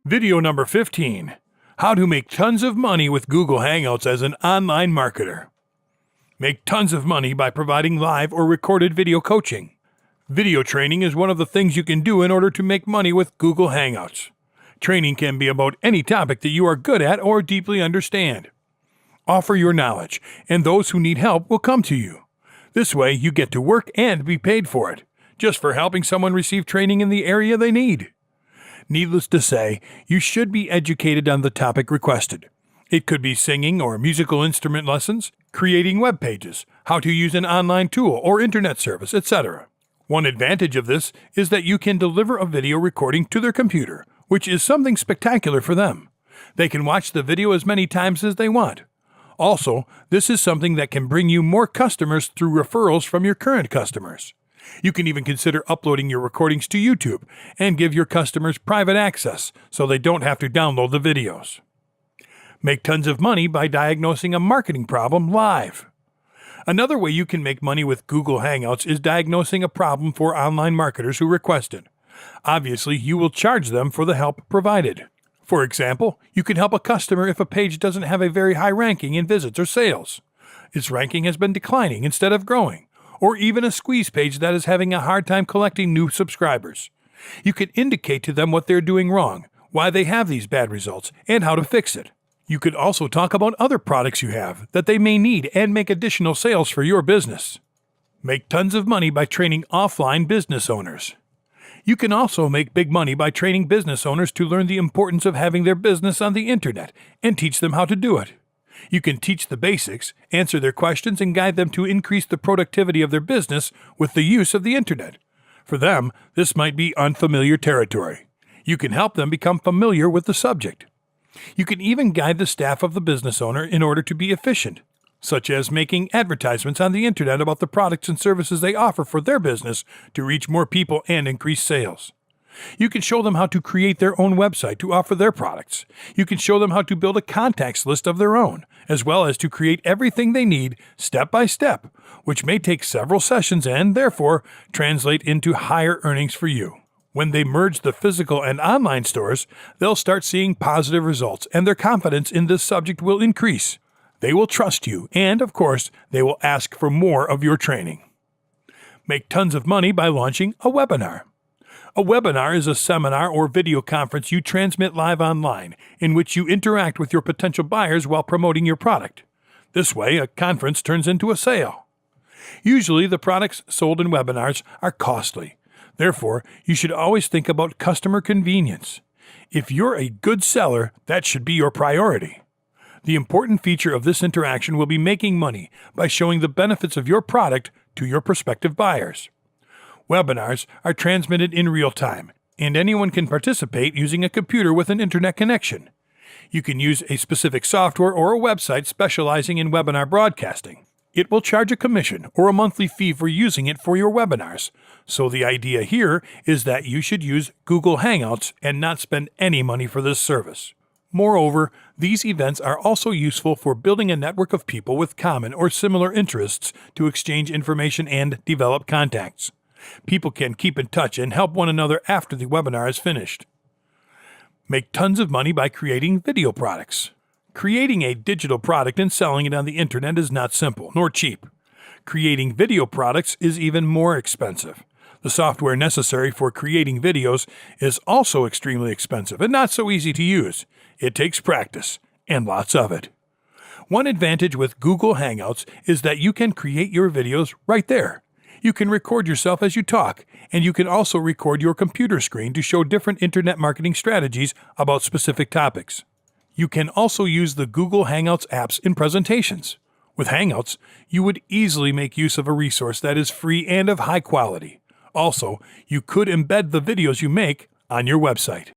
Video number 15. How to make tons of money with Google Hangouts as an online marketer. Make tons of money by providing live or recorded video coaching. Video training is one of the things you can do in order to make money with Google Hangouts. Training can be about any topic that you are good at or deeply understand. Offer your knowledge, and those who need help will come to you. This way, you get to work and be paid for it, just for helping someone receive training in the area they need. Needless to say, you should be educated on the topic requested. It could be singing or musical instrument lessons, creating web pages, how to use an online tool or internet service, etc. One advantage of this is that you can deliver a video recording to their computer, which is something spectacular for them. They can watch the video as many times as they want. Also, this is something that can bring you more customers through referrals from your current customers. You can even consider uploading your recordings to YouTube and give your customers private access so they don't have to download the videos. Make tons of money by diagnosing a marketing problem live. Another way you can make money with Google Hangouts is diagnosing a problem for online marketers who request it. Obviously, you will charge them for the help provided. For example, you can help a customer if a page doesn't have a very high ranking in visits or sales. Its ranking has been declining instead of growing, or even a squeeze page that is having a hard time collecting new subscribers. You can indicate to them what they're doing wrong, why they have these bad results, and how to fix it. You could also talk about other products you have that they may need and make additional sales for your business. Make tons of money by training offline business owners. You can also make big money by training business owners to learn the importance of having their business on the internet and teach them how to do it. You can teach the basics, answer their questions, and guide them to increase the productivity of their business with the use of the internet. For them, this might be unfamiliar territory. You can help them become familiar with the subject. You can even guide the staff of the business owner in order to be efficient, such as making advertisements on the internet about the products and services they offer for their business to reach more people and increase sales. You can show them how to create their own website to offer their products. You can show them how to build a contacts list of their own, as well as to create everything they need step by step, which may take several sessions and, therefore, translate into higher earnings for you. When they merge the physical and online stores, they'll start seeing positive results, and their confidence in this subject will increase. They will trust you, and, of course, they will ask for more of your training. Make tons of money by launching a webinar. A webinar is a seminar or video conference you transmit live online, in which you interact with your potential buyers while promoting your product. This way, a conference turns into a sale. Usually, the products sold in webinars are costly. Therefore, you should always think about customer convenience. If you're a good seller, that should be your priority. The important feature of this interaction will be making money by showing the benefits of your product to your prospective buyers. Webinars are transmitted in real time, and anyone can participate using a computer with an internet connection. You can use a specific software or a website specializing in webinar broadcasting. It will charge a commission or a monthly fee for using it for your webinars. So the idea here is that you should use Google Hangouts and not spend any money for this service. Moreover, these events are also useful for building a network of people with common or similar interests to exchange information and develop contacts. People can keep in touch and help one another after the webinar is finished. Make tons of money by creating video products. Creating a digital product and selling it on the internet is not simple, nor cheap. Creating video products is even more expensive. The software necessary for creating videos is also extremely expensive and not so easy to use. It takes practice, and lots of it. One advantage with Google Hangouts is that you can create your videos right there. You can record yourself as you talk, and you can also record your computer screen to show different internet marketing strategies about specific topics. You can also use the Google Hangouts apps in presentations. With Hangouts, you would easily make use of a resource that is free and of high quality. Also, you could embed the videos you make on your website.